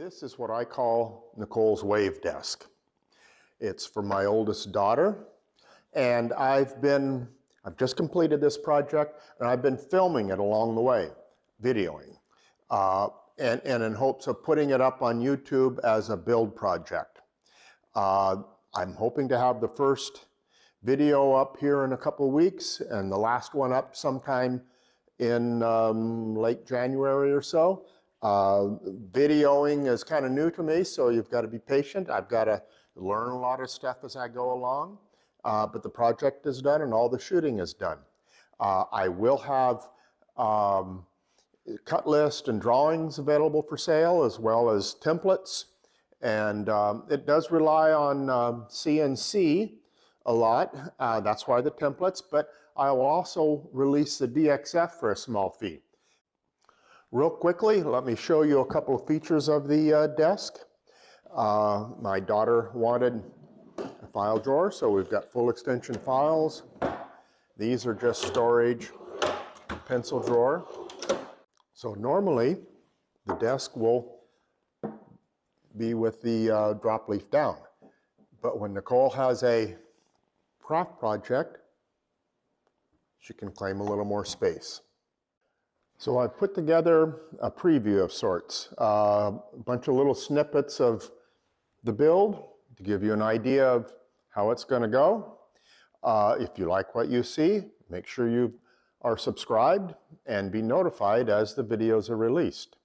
This is what I call Nicole's wave desk. It's for my oldest daughter, and I've just completed this project, and I've been filming it along the way, videoing, and in hopes of putting it up on YouTube as a build project. I'm hoping to have the first video up here in a couple of weeks, and the last one up sometime in late January or so. Videoing is kind of new to me, so you've got to be patient. I've got to learn a lot of stuff as I go along, but the project is done and all the shooting is done. I will have cut list and drawings available for sale, as well as templates, and it does rely on CNC a lot. That's why the templates, but I will also release the DXF for a small fee. Real quickly, let me show you a couple of features of the desk. My daughter wanted a file drawer, so we've got full extension files. These are just storage, pencil drawer. So normally, the desk will be with the drop leaf down. But when Nicole has a craft project, she can claim a little more space. So I've put together a preview of sorts, a bunch of little snippets of the build to give you an idea of how it's going to go. If you like what you see, make sure you are subscribed and be notified as the videos are released.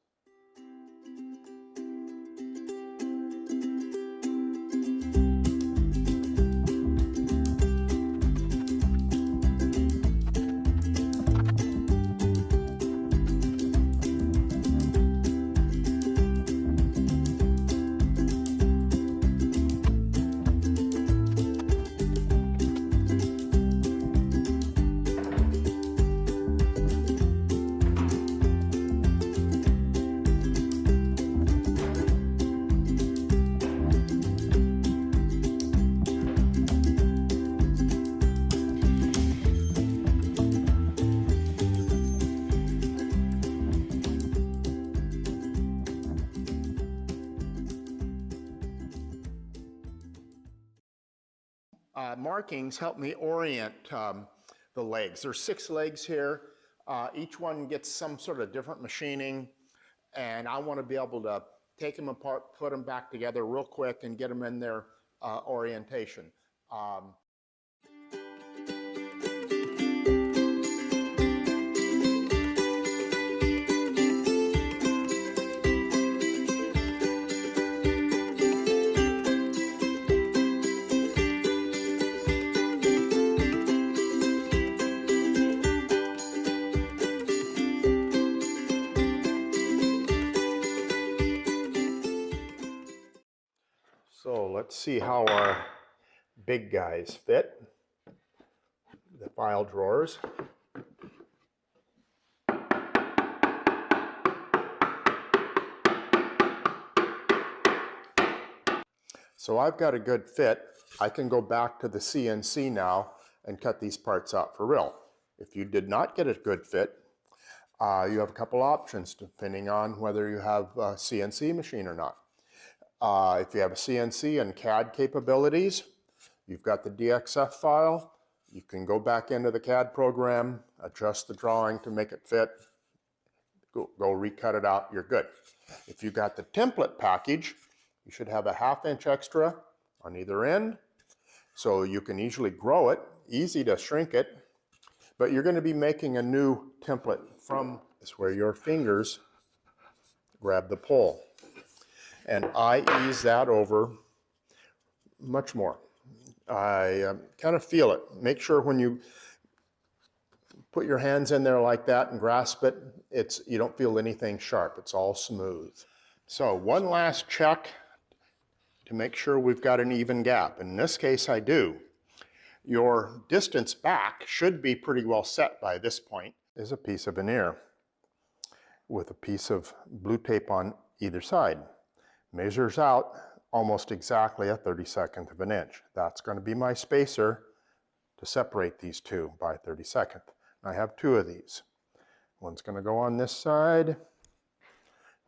Markings help me orient the legs. There's 6 legs here. Each one gets some sort of different machining, and I want to be able to take them apart, put them back together real quick, and get them in their orientation. So let's see how our big guys fit, the file drawers. So I've got a good fit. I can go back to the CNC now and cut these parts out for real. If you did not get a good fit, you have a couple options depending on whether you have a CNC machine or not. If you have a CNC and CAD capabilities, you've got the DXF file. You can go back into the CAD program, adjust the drawing to make it fit, go recut it out, you're good. If you've got the template package, you should have a 1/2 inch extra on either end, so you can easily grow it, easy to shrink it, but you're going to be making a new template from this where your fingers grab the pole. And I ease that over much more. I kind of feel it. Make sure when you put your hands in there like that and grasp it, you don't feel anything sharp. It's all smooth. So one last check to make sure we've got an even gap. In this case, I do. Your distance back should be pretty well set by this point. Is a piece of veneer with a piece of blue tape on either side. Measures out almost exactly a 32nd of an inch. That's going to be my spacer to separate these two by 32nd. I have 2 of these. One's going to go on this side,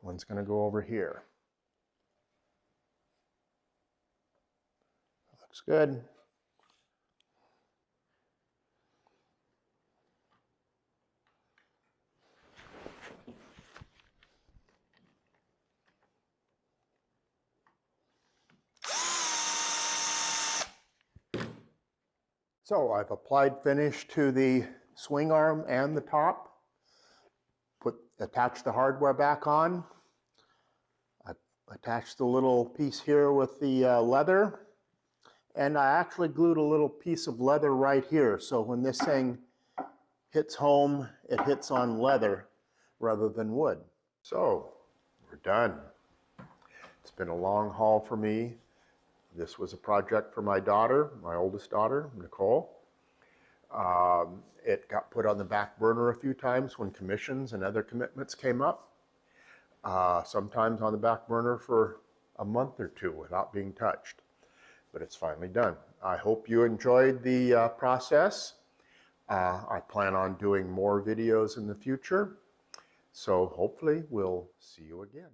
one's going to go over here. Looks good. So I've applied finish to the swing arm and the top. Attach the hardware back on. I attached the little piece here with the leather. And I actually glued a little piece of leather right here. So when this thing hits home, it hits on leather rather than wood. So we're done. It's been a long haul for me. This was a project for my daughter, my oldest daughter, Nicole. It got put on the back burner a few times when commissions and other commitments came up. Sometimes on the back burner for a month or two without being touched. But it's finally done. I hope you enjoyed the process. I plan on doing more videos in the future. So hopefully we'll see you again.